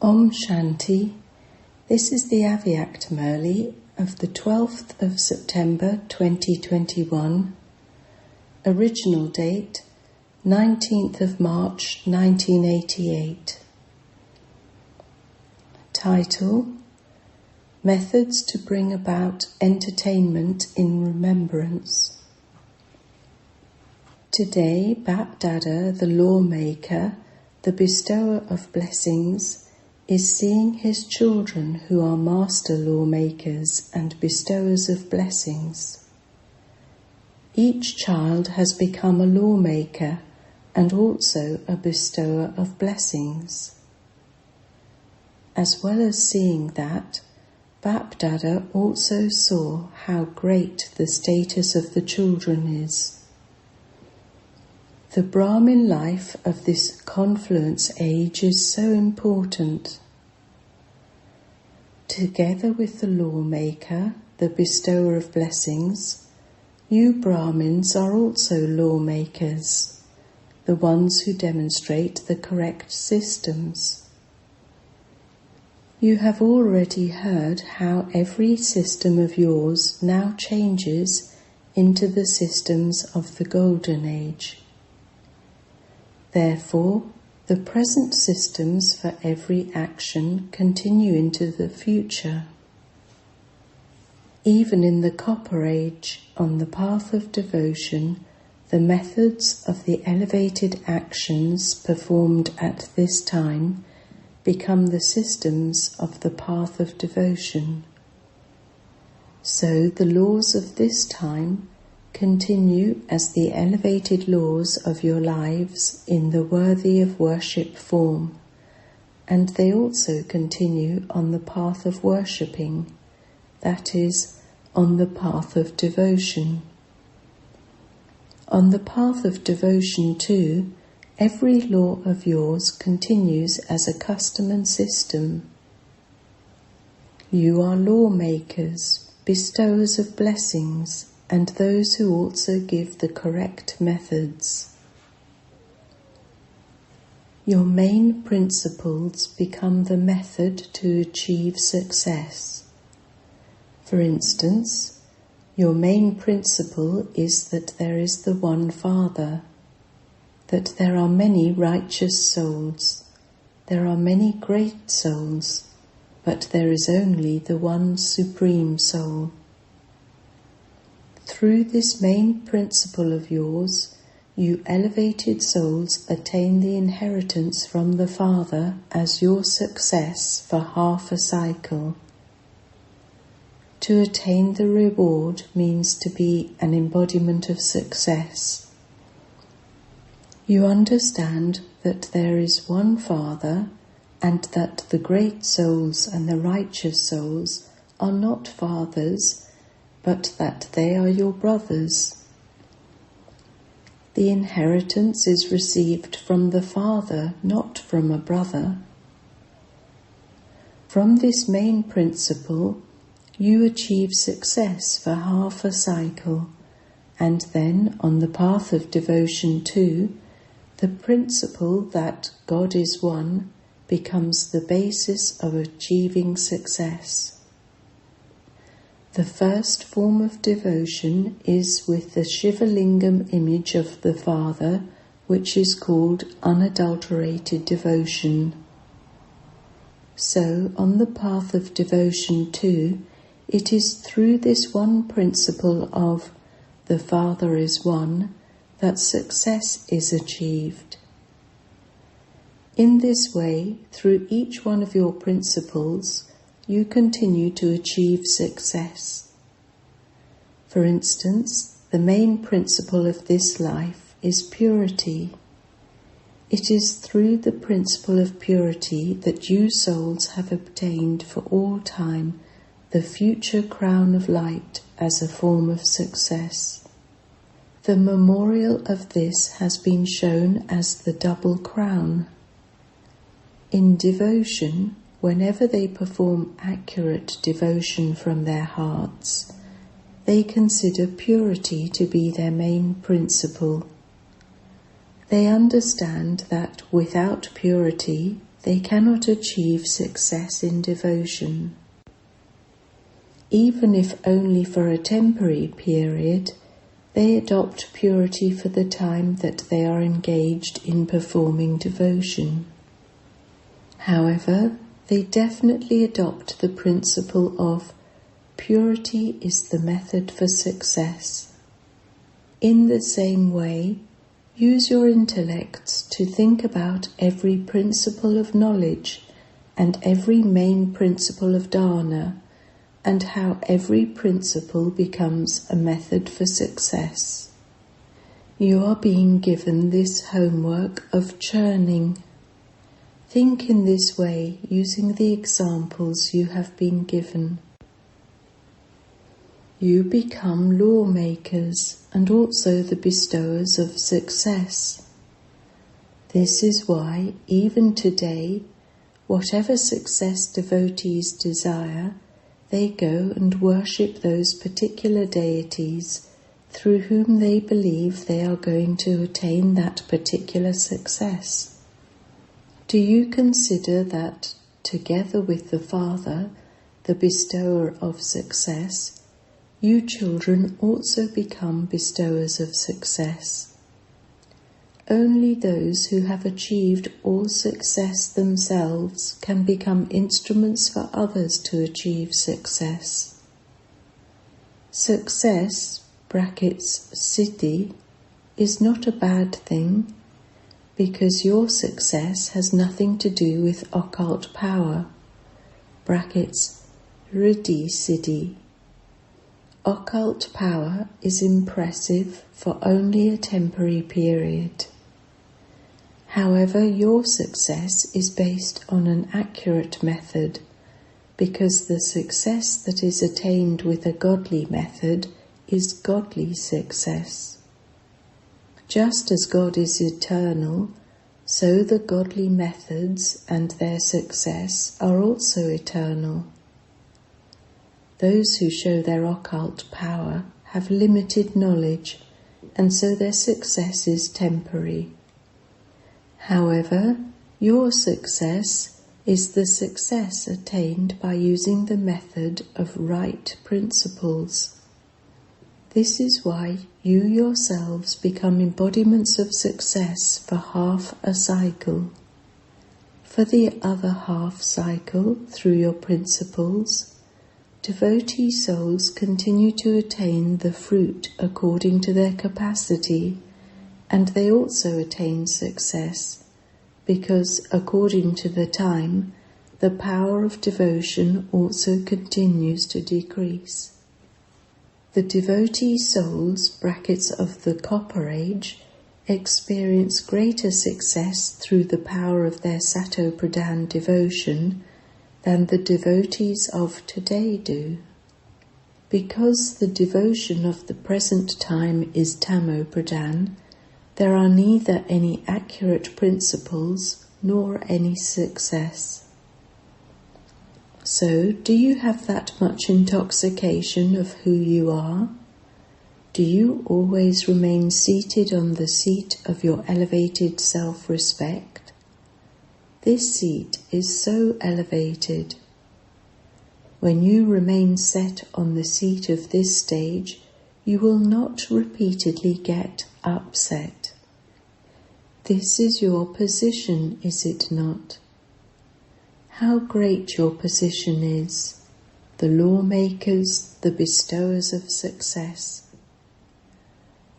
Om Shanti. This is the Aaj Ki Murli of the 12th of September 2021. Original date 19th of March 1988. Title: Methods to bring about entertainment in remembrance. Today, Bap Dada, the lawmaker, the bestower of blessings, is seeing his children who are master lawmakers and bestowers of blessings. Each child has become a lawmaker and also a bestower of blessings. As well as seeing that, Bap Dada also saw how great the status of the children is. The Brahmin life of this confluence age is so important. Together with the lawmaker, the bestower of blessings, you Brahmins are also lawmakers, the ones who demonstrate the correct systems. You have already heard how every system of yours now changes into the systems of the Golden Age. Therefore, the present systems for every action continue into the future. Even in the Copper Age, on the path of devotion, the methods of the elevated actions performed at this time become the systems of the path of devotion. So the laws of this time continue as the elevated laws of your lives in the worthy of worship form, and they also continue on the path of worshipping, that is, on the path of devotion. On the path of devotion too, every law of yours continues as a custom and system. You are lawmakers, bestowers of blessings, and those who also give the correct methods. Your main principles become the method to achieve success. For instance, your main principle is that there is the one Father, that there are many righteous souls, there are many great souls, but there is only the one Supreme Soul. Through this main principle of yours, you elevated souls attain the inheritance from the Father as your success for half a cycle. To attain the reward means to be an embodiment of success. You understand that there is one Father and that the great souls and the righteous souls are not fathers, but that they are your brothers. The inheritance is received from the Father, not from a brother. From this main principle, you achieve success for half a cycle, and then on the path of devotion too, the principle that God is one becomes the basis of achieving success. The first form of devotion is with the Shiva Lingam image of the Father, which is called unadulterated devotion. So, on the path of devotion too, it is through this one principle of the Father is one that success is achieved. In this way, through each one of your principles, you continue to achieve success. For instance, the main principle of this life is purity. It is through the principle of purity that you souls have obtained for all time the future crown of light as a form of success. The memorial of this has been shown as the double crown. In devotion, whenever they perform accurate devotion from their hearts, they consider purity to be their main principle. They understand that without purity, they cannot achieve success in devotion. Even if only for a temporary period, they adopt purity for the time that they are engaged in performing devotion. However, they definitely adopt the principle of purity is the method for success. In the same way, use your intellects to think about every principle of knowledge and every main principle of dharana, and how every principle becomes a method for success. You are being given this homework of churning. Think in this way using the examples you have been given. You become lawmakers and also the bestowers of success. This is why, even today, whatever success devotees desire, they go and worship those particular deities through whom they believe they are going to attain that particular success. Do you consider that, together with the Father, the bestower of success, you children also become bestowers of success? Only those who have achieved all success themselves can become instruments for others to achieve success. Success, (siddhi), is not a bad thing, because your success has nothing to do with occult power, (riddhi siddhi). Occult power is impressive for only a temporary period. However, your success is based on an accurate method, because the success that is attained with a godly method is godly success. Just as God is eternal, so the godly methods and their success are also eternal. Those who show their occult power have limited knowledge, and so their success is temporary. However, your success is the success attained by using the method of right principles. This is why you yourselves become embodiments of success for half a cycle. For the other half cycle, through your principles, devotee souls continue to attain the fruit according to their capacity, and they also attain success, because according to the time, the power of devotion also continues to decrease. The devotee souls, (of the Copper Age), experience greater success through the power of their Sato-Pradhan devotion than the devotees of today do. Because the devotion of the present time is Tamo-Pradhan, there are neither any accurate principles nor any success. So, do you have that much intoxication of who you are? Do you always remain seated on the seat of your elevated self-respect? This seat is so elevated. When you remain set on the seat of this stage, you will not repeatedly get upset. This is your position, is it not? How great your position is, the lawmakers, the bestowers of success.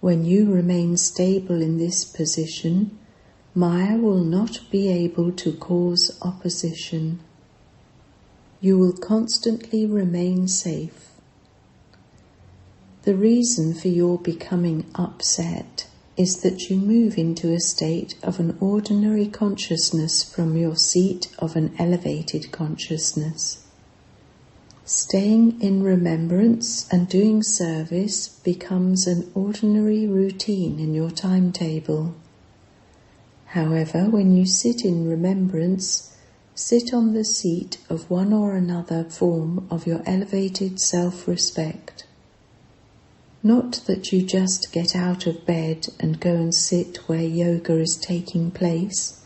When you remain stable in this position, Maya will not be able to cause opposition. You will constantly remain safe. The reason for your becoming upset is that you move into a state of an ordinary consciousness from your seat of an elevated consciousness. Staying in remembrance and doing service becomes an ordinary routine in your timetable. However, when you sit in remembrance, sit on the seat of one or another form of your elevated self-respect. Not that you just get out of bed and go and sit where yoga is taking place,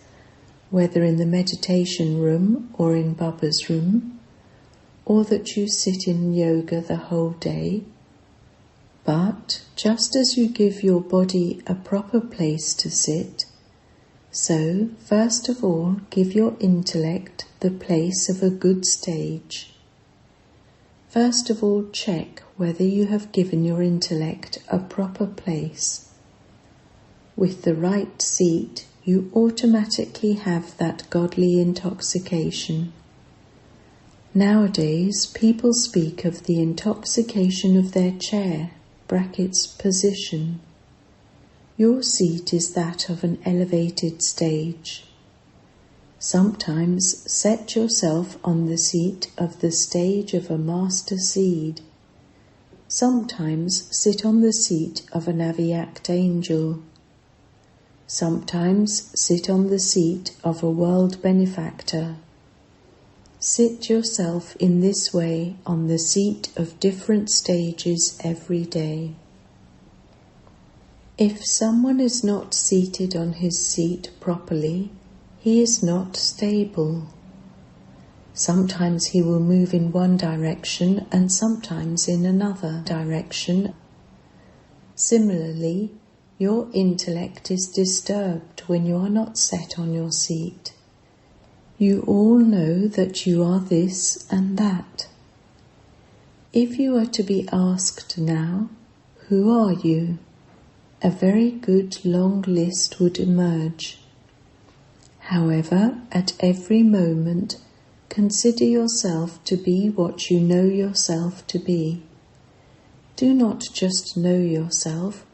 whether in the meditation room or in Baba's room, or that you sit in yoga the whole day. But just as you give your body a proper place to sit, so first of all give your intellect the place of a good stage. First of all check whether you have given your intellect a proper place. With the right seat, you automatically have that godly intoxication. Nowadays, people speak of the intoxication of their chair, (position). Your seat is that of an elevated stage. Sometimes set yourself on the seat of the stage of a master seed. Sometimes sit on the seat of an aviact angel. Sometimes sit on the seat of a world benefactor. Sit yourself in this way on the seat of different stages every day. If someone is not seated on his seat properly, he is not stable. Sometimes he will move in one direction and sometimes in another direction. Similarly, your intellect is disturbed when you are not set on your seat. You all know that you are this and that. If you are to be asked now, who are you? A very good long list would emerge. However, at every moment, consider yourself to be what you know yourself to be. Do not just know yourself,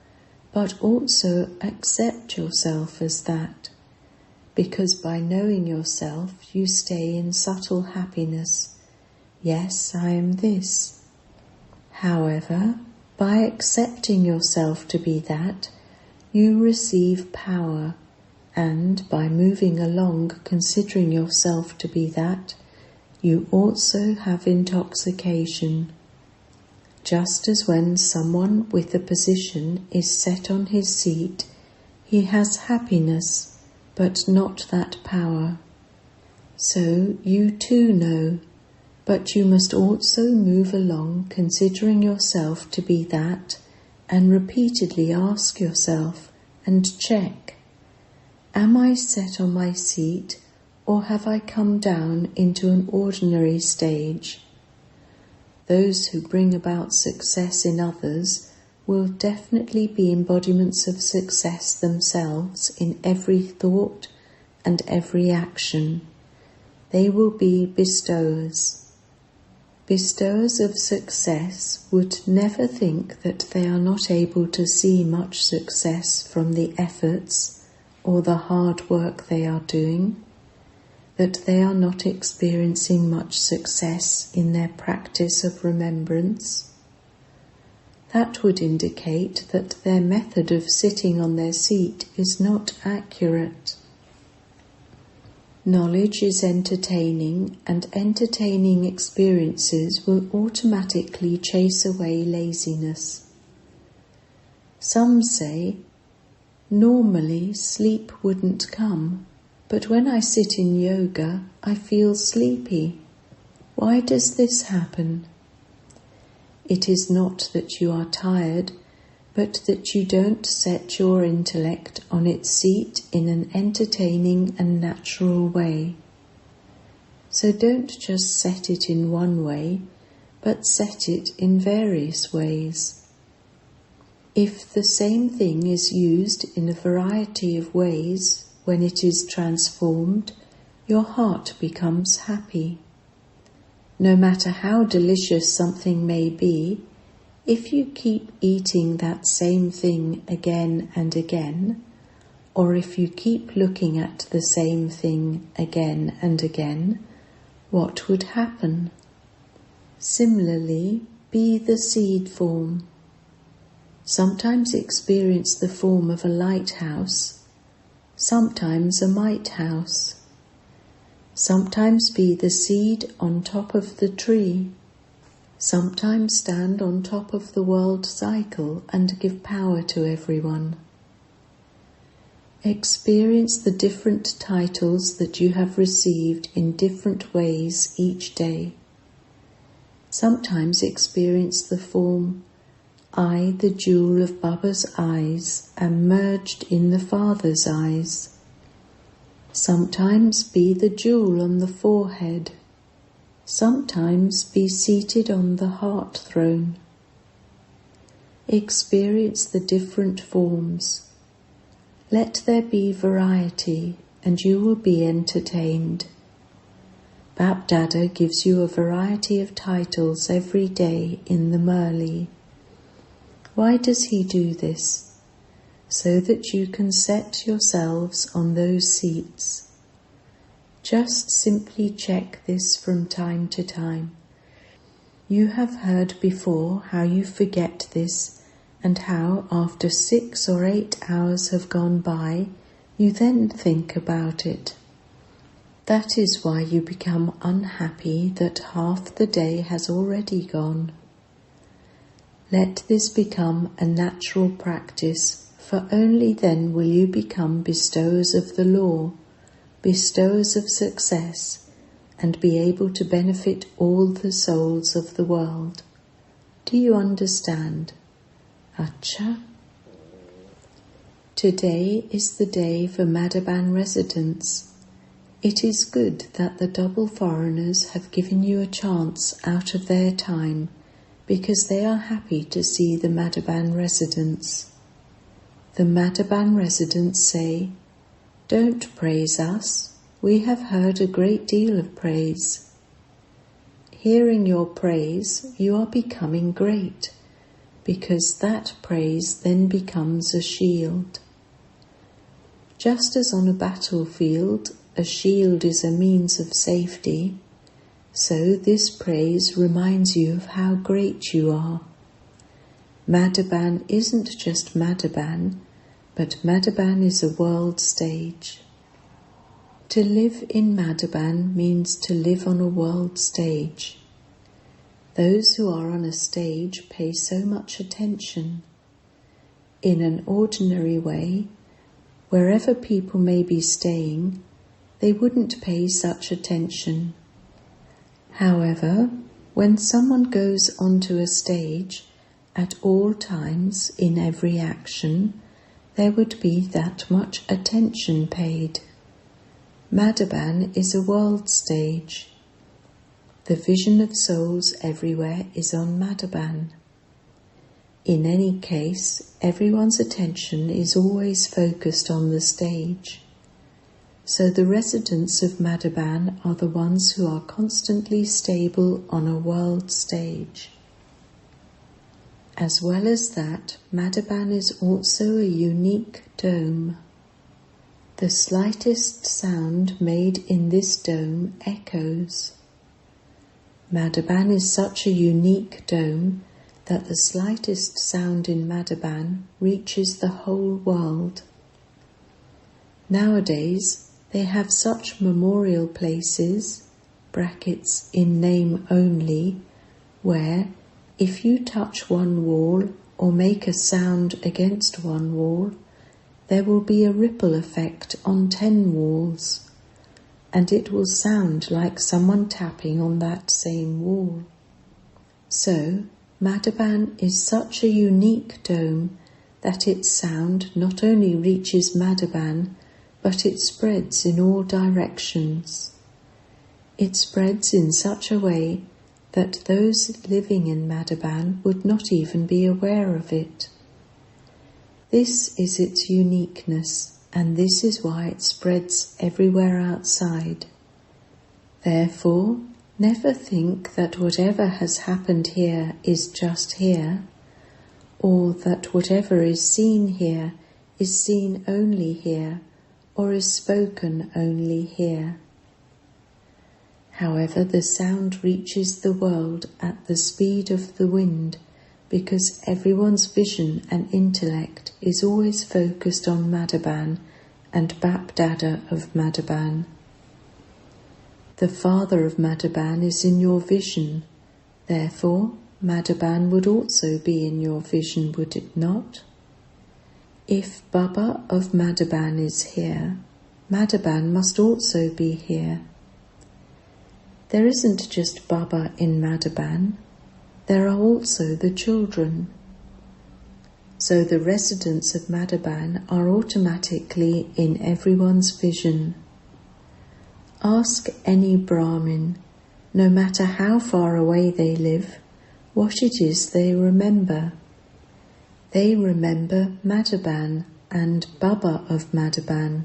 but also accept yourself as that, because by knowing yourself you stay in subtle happiness. Yes, I am this. However, by accepting yourself to be that, you receive power, and by moving along considering yourself to be that, you also have intoxication. Just as when someone with a position is set on his seat, he has happiness, but not that power. So you too know, but you must also move along considering yourself to be that, and repeatedly ask yourself and check, am I set on my seat, or have I come down into an ordinary stage? Those who bring about success in others will definitely be embodiments of success themselves in every thought and every action. They will be bestowers. Bestowers of success would never think that they are not able to see much success from the efforts or the hard work they are doing, that they are not experiencing much success in their practice of remembrance. That would indicate that their method of sitting on their seat is not accurate. Knowledge is entertaining, and entertaining experiences will automatically chase away laziness. Some say, normally sleep wouldn't come, but when I sit in yoga, I feel sleepy. Why does this happen? It is not that you are tired, but that you don't set your intellect on its seat in an entertaining and natural way. So don't just set it in one way, but set it in various ways. If the same thing is used in a variety of ways, when it is transformed, your heart becomes happy. No matter how delicious something may be, if you keep eating that same thing again and again, or if you keep looking at the same thing again and again, what would happen? Similarly, be the seed form. Sometimes experience the form of a lighthouse, sometimes a mite house. Sometimes be the seed on top of the tree. Sometimes stand on top of the world cycle and give power to everyone. Experience the different titles that you have received in different ways each day. Sometimes experience the form, I, the jewel of Baba's eyes, am merged in the Father's eyes. Sometimes be the jewel on the forehead. Sometimes be seated on the heart throne. Experience the different forms. Let there be variety, and you will be entertained. Bap Dada gives you a variety of titles every day in the Murli. Why does he do this? So that you can set yourselves on those seats. Just simply check this from time to time. You have heard before how you forget this, and how after 6 or 8 hours have gone by, you then think about it. That is why you become unhappy that half the day has already gone. Let this become a natural practice, for only then will you become bestowers of the law, bestowers of success, and be able to benefit all the souls of the world. Do you understand? Acha. Today is the day for Madhaban residents. It is good that the double foreigners have given you a chance out of their time, because they are happy to see the Madhaban residents. The Madhaban residents say, "Don't praise us, we have heard a great deal of praise." Hearing your praise, you are becoming great, because that praise then becomes a shield. Just as on a battlefield, a shield is a means of safety, so this praise reminds you of how great you are. Madhaban isn't just Madhaban, but Madhaban is a world stage. To live in Madhaban means to live on a world stage. Those who are on a stage pay so much attention. In an ordinary way, wherever people may be staying, they wouldn't pay such attention. However, when someone goes onto a stage, at all times, in every action, there would be that much attention paid. Madhaban is a world stage. The vision of souls everywhere is on Madhaban. In any case, everyone's attention is always focused on the stage. So the residents of Madhaban are the ones who are constantly stable on a world stage. As well as that, Madhaban is also a unique dome. The slightest sound made in this dome echoes. Madhaban is such a unique dome that the slightest sound in Madhaban reaches the whole world. Nowadays, they have such memorial places, brackets in name only, where if you touch one wall or make a sound against one wall, there will be a ripple effect on 10 walls, and it will sound like someone tapping on that same wall. So, Madhaban is such a unique dome that its sound not only reaches Madhaban, but it spreads in all directions. It spreads in such a way that those living in Madhaban would not even be aware of it. This is its uniqueness, and this is why it spreads everywhere outside. Therefore, never think that whatever has happened here is just here, or that whatever is seen here is seen only here, or is spoken only here. However, the sound reaches the world at the speed of the wind, because everyone's vision and intellect is always focused on Madhaban and Bap Dada of Madhaban. The father of Madhaban is in your vision, therefore Madhaban would also be in your vision, would it not? If Baba of Madhaban is here, Madhaban must also be here. There isn't just Baba in Madhaban, there are also the children. So the residents of Madhaban are automatically in everyone's vision. Ask any Brahmin, no matter how far away they live, what it is they remember. They remember Madhaban and Baba of Madhaban.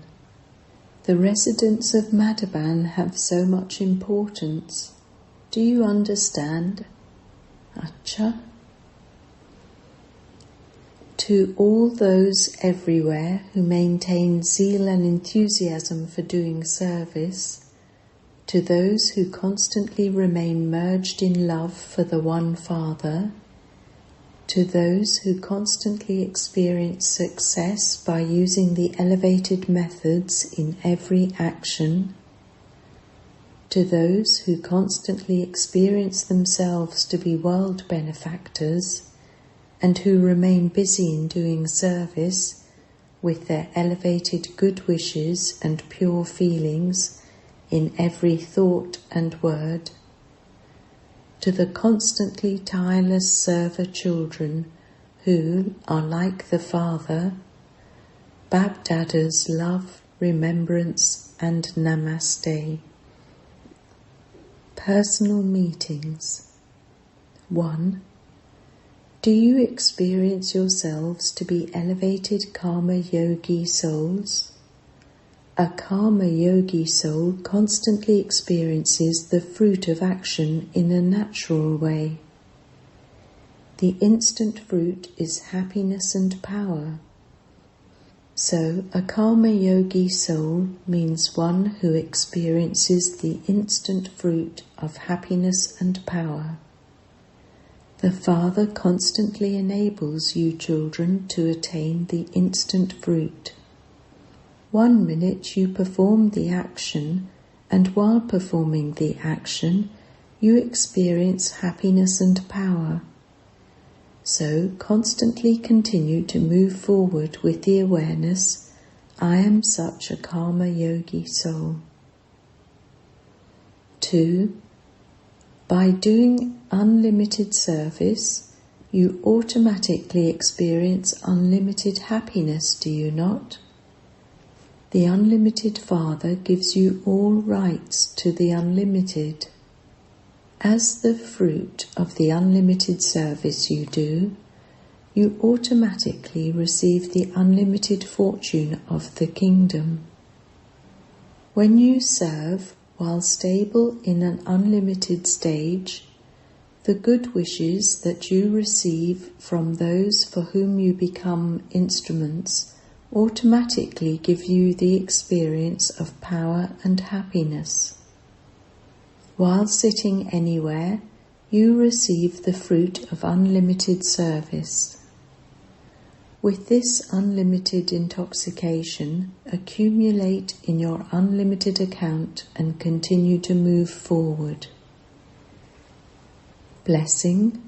The residents of Madhaban have so much importance. Do you understand? Acha. To all those everywhere who maintain zeal and enthusiasm for doing service, to those who constantly remain merged in love for the One Father, to those who constantly experience success by using the elevated methods in every action, to those who constantly experience themselves to be world benefactors and who remain busy in doing service with their elevated good wishes and pure feelings in every thought and word, to the constantly tireless server children who are like the Father, Bab-Dada's love, remembrance and namaste. Personal meetings. 1. Do you experience yourselves to be elevated karma yogi souls? A karma yogi soul constantly experiences the fruit of action in a natural way. The instant fruit is happiness and power. So, a karma yogi soul means one who experiences the instant fruit of happiness and power. The Father constantly enables you children to attain the instant fruit. 1 minute you perform the action, and while performing the action, you experience happiness and power. So constantly continue to move forward with the awareness, I am such a karma yogi soul. 2. By doing unlimited service, you automatically experience unlimited happiness, do you not? The unlimited Father gives you all rights to the unlimited. As the fruit of the unlimited service you do, you automatically receive the unlimited fortune of the kingdom. When you serve while stable in an unlimited stage, the good wishes that you receive from those for whom you become instruments automatically give you the experience of power and happiness. While sitting anywhere, you receive the fruit of unlimited service. With this unlimited intoxication, accumulate in your unlimited account and continue to move forward. Blessing.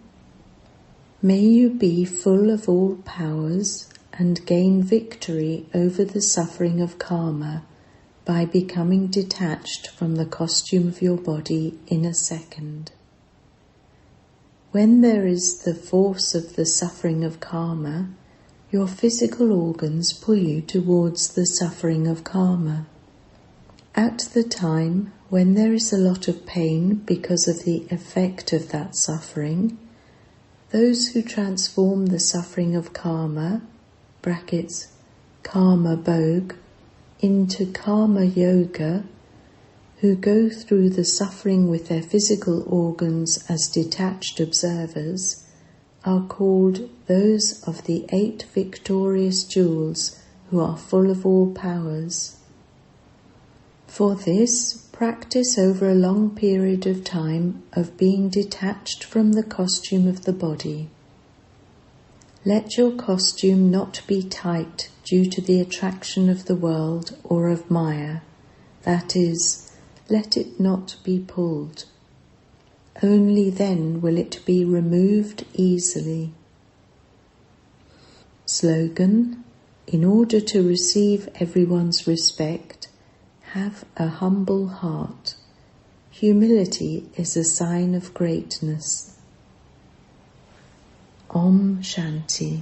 May you be full of all powers and gain victory over the suffering of karma by becoming detached from the costume of your body in a second. When there is the force of the suffering of karma, your physical organs pull you towards the suffering of karma. At the time when there is a lot of pain because of the effect of that suffering, those who transform the suffering of karma (karma bhog) into karma yoga, who go through the suffering with their physical organs as detached observers, are called those of the 8 victorious jewels who are full of all powers. For this, practice over a long period of time of being detached from the costume of the body. Let your costume not be tight due to the attraction of the world or of Maya, that is, let it not be pulled. Only then will it be removed easily. Slogan: In order to receive everyone's respect, have a humble heart. Humility is a sign of greatness. Om Shanti.